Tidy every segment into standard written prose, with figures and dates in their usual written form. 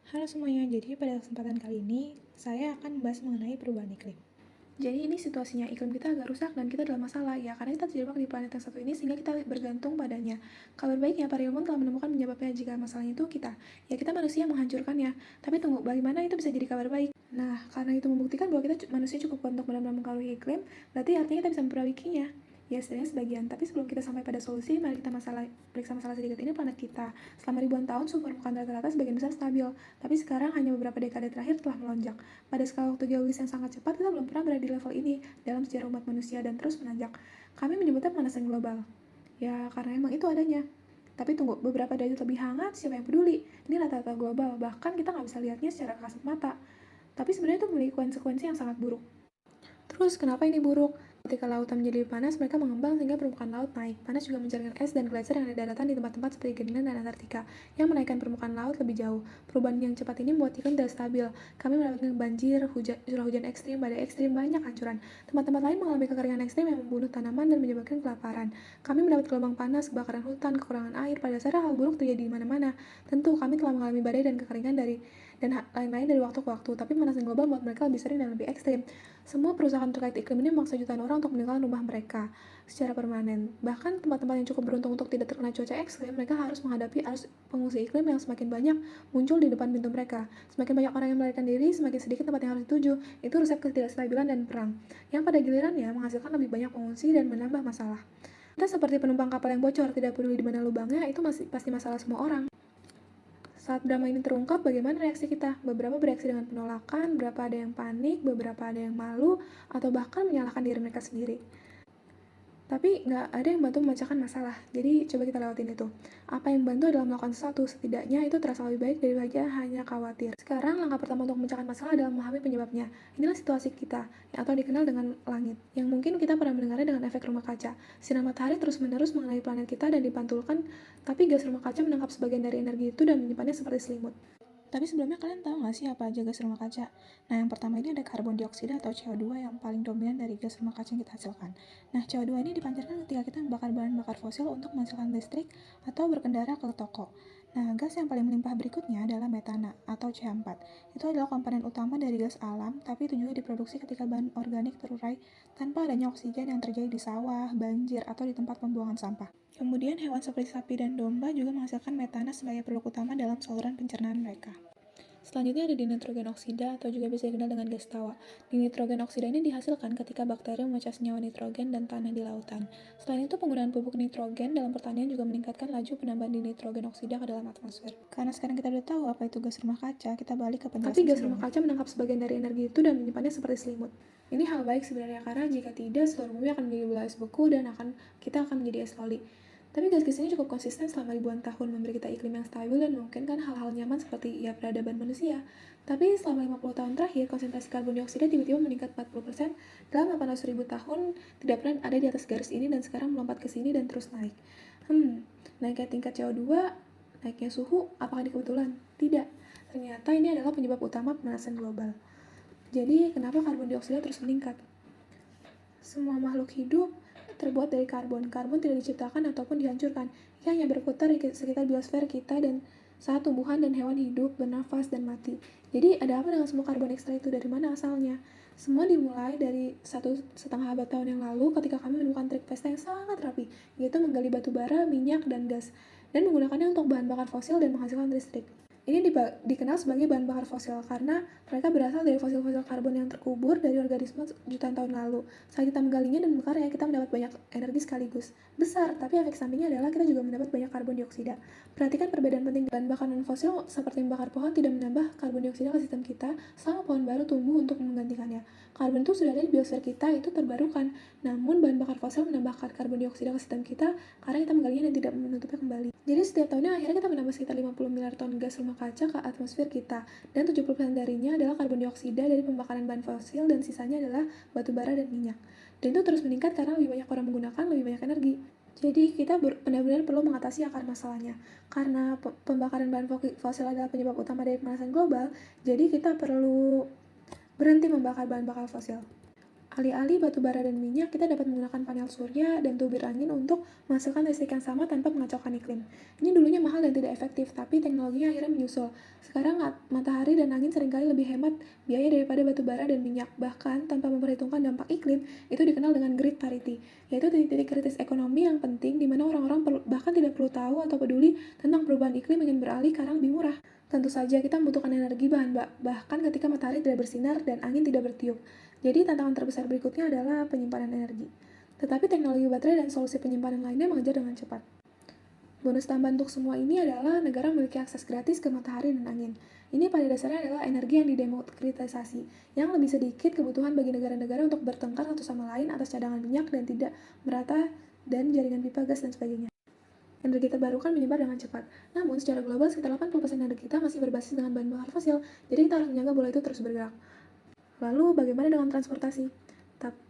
Halo semuanya, jadi pada kesempatan kali ini saya akan membahas mengenai perubahan iklim. Jadi ini situasinya, iklim kita agak rusak dan kita dalam masalah ya, karena kita terjebak di planet yang satu ini sehingga kita bergantung padanya. Kabar baiknya, para ilmuwan telah menemukan penyebabnya jika masalahnya itu kita. Ya kita manusia yang menghancurkannya, tapi tunggu, bagaimana itu bisa jadi kabar baik? Nah, karena itu membuktikan bahwa kita manusia cukup kuat untuk benar-benar mempengaruhi iklim, berarti artinya kita bisa memperbaikinya. Ya, setidaknya sebagian. Tapi sebelum kita sampai pada solusi, mari kita periksa masalah sedikit ini planet kita. Selama ribuan tahun, suhu permukaan rata-rata sebagian besar stabil, tapi sekarang hanya beberapa dekade terakhir telah melonjak. Pada skala waktu geologis yang sangat cepat, kita belum pernah berada di level ini dalam sejarah umat manusia dan terus menanjak. Kami menyebutnya pemanasan global. Ya, karena emang itu adanya. Tapi tunggu, beberapa derajat lebih hangat, siapa yang peduli? Ini rata-rata global, bahkan kita nggak bisa lihatnya secara kasat mata. Tapi sebenarnya itu memiliki konsekuensi yang sangat buruk. Terus, kenapa ini buruk? Ketika lautan menjadi lebih panas, mereka mengembang sehingga permukaan laut naik. Panas juga mencairkan es dan gletser yang ada di daratan di tempat-tempat seperti Greenland dan Antartika, yang menaikkan permukaan laut lebih jauh. Perubahan yang cepat ini membuat iklim tidak stabil. Kami mendapatkan banjir, curah hujan ekstrim, badai ekstrim, banyak hancuran. Tempat-tempat lain mengalami kekeringan ekstrim yang membunuh tanaman dan menyebabkan kelaparan. Kami mendapat gelombang panas, kebakaran hutan, kekurangan air. Pada dasarnya hal buruk terjadi di mana-mana. Tentu, kami telah mengalami badai dan kekeringan dan lain-lain dari waktu ke waktu, tapi pemanasan global membuat mereka lebih sering dan lebih ekstrim. Semua perusahaan terkait iklim ini memaksa jutaan orang untuk meninggalkan rumah mereka secara permanen. Bahkan tempat-tempat yang cukup beruntung untuk tidak terkena cuaca ekstrim, mereka harus menghadapi arus pengungsi iklim yang semakin banyak muncul di depan pintu mereka. Semakin banyak orang yang melarikan diri, semakin sedikit tempat yang harus dituju. Itu resep ketidakstabilan dan perang, yang pada gilirannya menghasilkan lebih banyak pengungsi dan menambah masalah. Kita seperti penumpang kapal yang bocor, tidak peduli di mana lubangnya, itu pasti masalah semua orang. Saat drama ini terungkap, bagaimana reaksi kita? Beberapa bereaksi dengan penolakan, beberapa ada yang panik, beberapa ada yang malu, atau bahkan menyalahkan diri mereka sendiri. Tapi nggak ada yang bantu memecahkan masalah, jadi coba kita lewatin itu. Apa yang bantu adalah melakukan sesuatu, setidaknya itu terasa lebih baik daripada hanya khawatir. Sekarang, langkah pertama untuk memecahkan masalah adalah memahami penyebabnya. Inilah situasi kita, atau dikenal dengan langit, yang mungkin kita pernah mendengarnya dengan efek rumah kaca. Sinar matahari terus-menerus mengenai planet kita dan dipantulkan, tapi gas rumah kaca menangkap sebagian dari energi itu dan menyimpannya seperti selimut. Tapi sebelumnya kalian tahu nggak sih apa aja gas rumah kaca? Nah, yang pertama ini ada karbon dioksida atau CO2 yang paling dominan dari gas rumah kaca yang kita hasilkan. Nah, CO2 ini dipancarkan ketika kita membakar bahan bakar fosil untuk menghasilkan listrik atau berkendara ke toko. Nah, gas yang paling melimpah berikutnya adalah metana atau CH4. Itu adalah komponen utama dari gas alam, tapi itu juga diproduksi ketika bahan organik terurai tanpa adanya oksigen yang terjadi di sawah, banjir, atau di tempat pembuangan sampah. Kemudian hewan seperti sapi dan domba juga menghasilkan metana sebagai produk utama dalam saluran pencernaan mereka. Selanjutnya ada dinitrogen oksida atau juga bisa dikenal dengan gas tawa. Dinitrogen oksida ini dihasilkan ketika bakteri memecah senyawa nitrogen dan tanah di lautan. Selain itu, penggunaan pupuk nitrogen dalam pertanian juga meningkatkan laju penambahan dinitrogen oksida ke dalam atmosfer. Karena sekarang kita udah tahu apa itu gas rumah kaca, kita balik ke penjelasan sebelumnya. Tapi gas rumah kaca menangkap sebagian dari energi itu dan menyimpannya seperti selimut. Ini hal baik sebenarnya, karena jika tidak, seluruh bumi akan menjadi bola es beku dan kita akan menjadi es loli. Tapi gas-gas ini cukup konsisten selama ribuan tahun, memberi kita iklim yang stabil dan memungkinkan hal-hal nyaman seperti peradaban manusia. Tapi selama 50 tahun terakhir, konsentrasi karbon dioksida tiba-tiba meningkat 40%. Dalam 800.000 tahun, tidak pernah ada di atas garis ini dan sekarang melompat ke sini dan terus naik. Naiknya tingkat CO2, naiknya suhu, apakah ini kebetulan? Tidak. Ternyata ini adalah penyebab utama pemanasan global. Jadi, kenapa karbon dioksida terus meningkat? Semua makhluk hidup terbuat dari karbon. Karbon tidak diciptakan ataupun dihancurkan. Ia hanya berputar di sekitar biosfer kita dan saat tumbuhan dan hewan hidup, bernafas, dan mati. Jadi ada apa dengan semua karbon ekstra itu? Dari mana asalnya? Semua dimulai dari 1,5 abad tahun yang lalu ketika kami menemukan trik pesta yang sangat rapi, yaitu menggali batu bara, minyak, dan gas, dan menggunakannya untuk bahan bakar fosil dan menghasilkan listrik. Ini dikenal sebagai bahan bakar fosil karena mereka berasal dari fosil-fosil karbon yang terkubur dari organisme jutaan tahun lalu. Saat kita menggalinya dan membakarnya, kita mendapat banyak energi sekaligus. Besar, tapi efek sampingnya adalah kita juga mendapat banyak karbon dioksida. Perhatikan perbedaan penting. Bahan bakar non-fosil seperti membakar pohon tidak menambah karbon dioksida ke sistem kita selama pohon baru tumbuh untuk menggantikannya. Karbon itu sudah ada di biosfer kita, itu terbarukan. Namun bahan bakar fosil menambah karbon dioksida ke sistem kita karena kita menggalinya dan tidak menutupnya kembali. Jadi setiap tahunnya akhirnya kita menambah sekitar 50 miliar ton gas rumah kaca ke atmosfer kita, dan 70% darinya adalah karbon dioksida dari pembakaran bahan fosil dan sisanya adalah batu bara dan minyak. Dan itu terus meningkat karena lebih banyak orang menggunakan lebih banyak energi. Jadi kita benar-benar perlu mengatasi akar masalahnya. Karena pembakaran bahan fosil adalah penyebab utama dari pemanasan global, jadi kita perlu berhenti membakar bahan bakar fosil. Alih-alih batu bara dan minyak, kita dapat menggunakan panel surya dan turbin angin untuk menghasilkan listrik yang sama tanpa mengacaukan iklim. Ini dulunya mahal dan tidak efektif, tapi teknologinya akhirnya menyusul. Sekarang matahari dan angin seringkali lebih hemat biaya daripada batu bara dan minyak. Bahkan tanpa memperhitungkan dampak iklim, itu dikenal dengan grid parity, yaitu titik-titik kritis ekonomi yang penting di mana orang-orang bahkan tidak perlu tahu atau peduli tentang perubahan iklim ingin beralih ke arah lebih murah. Tentu saja kita membutuhkan energi bahkan ketika matahari tidak bersinar dan angin tidak bertiup. Jadi tantangan terbesar berikutnya adalah penyimpanan energi. Tetapi teknologi baterai dan solusi penyimpanan lainnya mengejar dengan cepat. Bonus tambahan untuk semua ini adalah negara memiliki akses gratis ke matahari dan angin. Ini pada dasarnya adalah energi yang didemokratisasi, yang lebih sedikit kebutuhan bagi negara-negara untuk bertengkar satu sama lain atas cadangan minyak dan tidak merata dan jaringan pipa gas dan sebagainya. Energi terbarukan menyebar dengan cepat. Namun, secara global, sekitar 80% energi kita masih berbasis dengan bahan bakar fosil, jadi kita harus menjaga bola itu terus bergerak. Lalu, bagaimana dengan transportasi?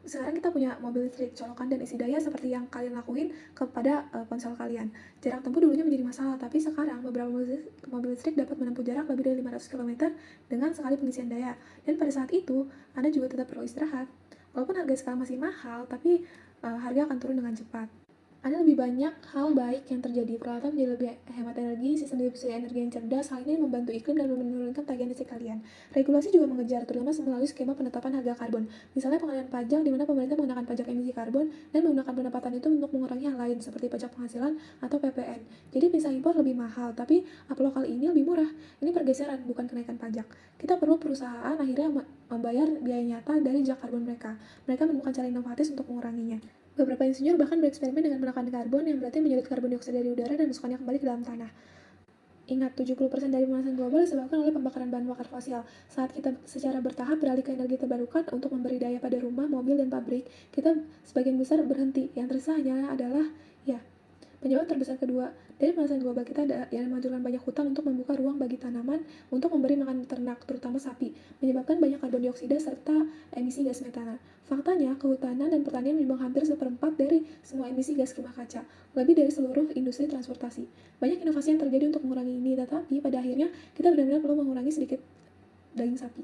Sekarang kita punya mobil listrik, colokan dan isi daya seperti yang kalian lakuin kepada ponsel kalian. Jarak tempuh dulunya menjadi masalah, tapi sekarang beberapa mobil listrik dapat menempuh jarak lebih dari 500 km dengan sekali pengisian daya. Dan pada saat itu, Anda juga tetap perlu istirahat. Walaupun harga sekarang masih mahal, tapi harga akan turun dengan cepat. Ada lebih banyak hal baik yang terjadi. Peralatan menjadi lebih hemat energi, sistem distribusi energi yang cerdas. Hal ini membantu iklim dan menurunkan tagihan listrik kalian. Regulasi juga mengejar, terutama melalui skema penetapan harga karbon. Misalnya pengenaan pajak, di mana pemerintah menggunakan pajak emisi karbon dan menggunakan pendapatan itu untuk mengurangi hal lain, seperti pajak penghasilan atau PPN. Jadi bisa impor lebih mahal, tapi up lokal ini lebih murah. Ini pergeseran, bukan kenaikan pajak. Kita perlu perusahaan akhirnya membayar biaya nyata dari jejak karbon mereka. Mereka menemukan cara inovatif untuk menguranginya. Beberapa insinyur bahkan bereksperimen dengan menekan karbon, yang berarti menyedot karbon dioksida dari udara dan masukkannya kembali ke dalam tanah. Ingat, 70% dari pemanasan global disebabkan oleh pembakaran bahan bakar fosil. Saat kita secara bertahap beralih ke energi terbarukan untuk memberi daya pada rumah, mobil, dan pabrik, kita sebagian besar berhenti. Yang tersisa hanyalah adalah, penyebab terbesar kedua dari pemanasan global kita yang menghancurkan banyak hutan untuk membuka ruang bagi tanaman untuk memberi makan ternak, terutama sapi, menyebabkan banyak karbon dioksida serta emisi gas metana. Faktanya, kehutanan dan pertanian menyumbang hampir 1/4 dari semua emisi gas rumah kaca, lebih dari seluruh industri transportasi. Banyak inovasi yang terjadi untuk mengurangi ini, tetapi pada akhirnya kita benar-benar perlu mengurangi sedikit daging sapi.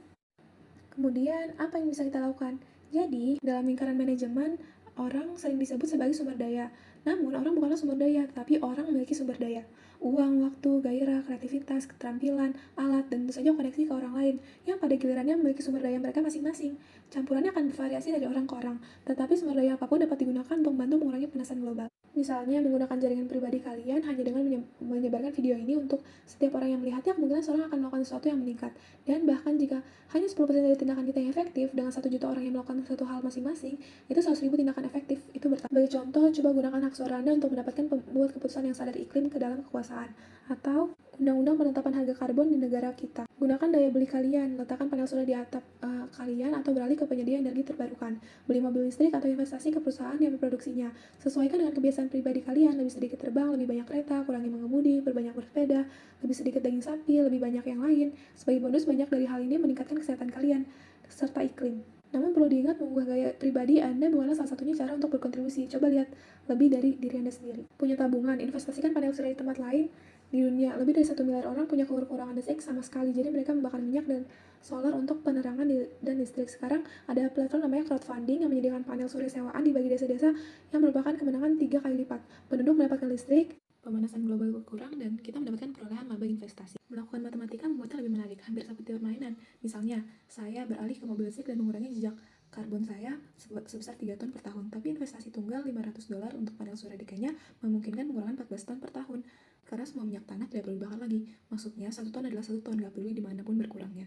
Kemudian, apa yang bisa kita lakukan? Jadi, dalam lingkaran manajemen, orang sering disebut sebagai sumber daya. Namun, orang bukanlah sumber daya, tapi orang memiliki sumber daya. Uang, waktu, gairah, kreativitas, keterampilan, alat, dan tentu saja koneksi ke orang lain, yang pada gilirannya memiliki sumber daya mereka masing-masing. Campurannya akan bervariasi dari orang ke orang, tetapi sumber daya apapun dapat digunakan untuk membantu mengurangi pemanasan global. Misalnya, menggunakan jaringan pribadi kalian hanya dengan menyebarkan video ini untuk setiap orang yang melihatnya, kemungkinan seorang akan melakukan sesuatu yang meningkat. Dan bahkan jika hanya 10% dari tindakan kita yang efektif, dengan 1 juta orang yang melakukan satu hal masing-masing, itu 100.000 tindakan efektif. Itu sebagai contoh, coba gunakan hak suara Anda untuk mendapatkan pembuat keputusan yang sadar iklim ke dalam kekuasaan. Atau undang-undang penetapan harga karbon di negara kita. Gunakan daya beli kalian, letakkan panel surya di atap kalian atau beralih ke penyedia energi terbarukan. Beli mobil listrik atau investasi ke perusahaan yang memproduksinya. Sesuaikan dengan kebiasaan pribadi kalian, lebih sedikit terbang, lebih banyak kereta, kurangi mengemudi, berbanyak bersepeda, lebih sedikit daging sapi, lebih banyak yang lain. Sebagai bonus, banyak dari hal ini meningkatkan kesehatan kalian, serta iklim. Namun perlu diingat, mengubah gaya pribadi Anda bukanlah salah satunya cara untuk berkontribusi. Coba lihat lebih dari diri Anda sendiri. Punya tabungan, investasikan panel surya di tempat lain. Di dunia, lebih dari 1 miliar orang punya kekurangan listrik sama sekali, jadi mereka membakar minyak dan solar untuk penerangan dan listrik. Sekarang ada platform namanya crowdfunding yang menyediakan panel surya sewaan di bagi desa-desa, yang merupakan kemenangan 3 kali lipat. Penduduk mendapatkan listrik, pemanasan global berkurang, dan kita mendapatkan perolehan laba investasi. Melakukan matematika membuatnya lebih menarik, hampir seperti permainan. Misalnya, saya beralih ke mobil listrik dan mengurangi jejak karbon saya sebesar 3 ton per tahun, tapi investasi tunggal $500 untuk panel surya di Kenya memungkinkan pengurangan 14 ton per tahun. Karena semua minyak tanah tidak perlu dibakar lagi. Maksudnya, 1 ton adalah 1 ton, gak peduli dimanapun berkurangnya.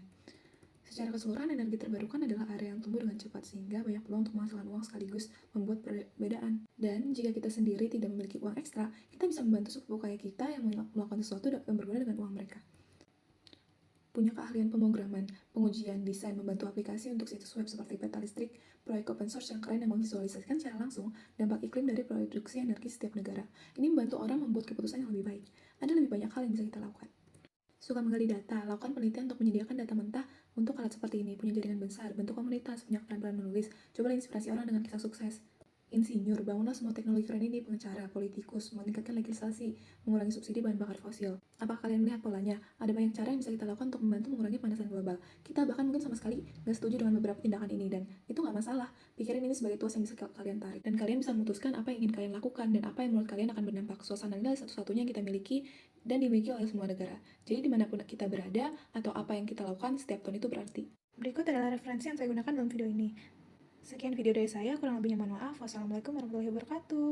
Secara keseluruhan, energi terbarukan adalah area yang tumbuh dengan cepat, sehingga banyak peluang untuk menghasilkan uang sekaligus membuat perbedaan. Dan jika kita sendiri tidak memiliki uang ekstra, kita bisa membantu sepupu kaya kita yang melakukan sesuatu yang berguna dengan uang mereka. Punya keahlian pemrograman, pengujian, desain, membantu aplikasi untuk situs web seperti peta listrik, proyek open source yang keren yang memvisualisasikan secara langsung dampak iklim dari produksi energi setiap negara. Ini membantu orang membuat keputusan yang lebih baik. Ada lebih banyak hal yang bisa kita lakukan. Suka menggali data, lakukan penelitian untuk menyediakan data mentah untuk alat seperti ini. Punya jaringan besar, bentuk komunitas, punya keterampilan menulis, coba inspirasi orang dengan kisah sukses. Insinyur, bangunlah semua teknologi keren ini, pengacara, politikus, meningkatkan legislasi, mengurangi subsidi bahan bakar fosil. Apakah kalian melihat polanya? Ada banyak cara yang bisa kita lakukan untuk membantu mengurangi pemanasan global. Kita bahkan mungkin sama sekali nggak setuju dengan beberapa tindakan ini, dan itu nggak masalah. Pikirin ini sebagai tuas yang bisa kalian tarik, dan kalian bisa memutuskan apa yang ingin kalian lakukan, dan apa yang menurut kalian akan berdampak. Suasana ini adalah satu-satunya yang kita miliki, dan dimiliki oleh semua negara. Jadi dimanapun kita berada, atau apa yang kita lakukan, setiap tahun itu berarti. Berikut adalah referensi yang saya gunakan dalam video ini. Sekian video dari saya, kurang lebihnya mohon maaf. Wassalamualaikum warahmatullahi wabarakatuh.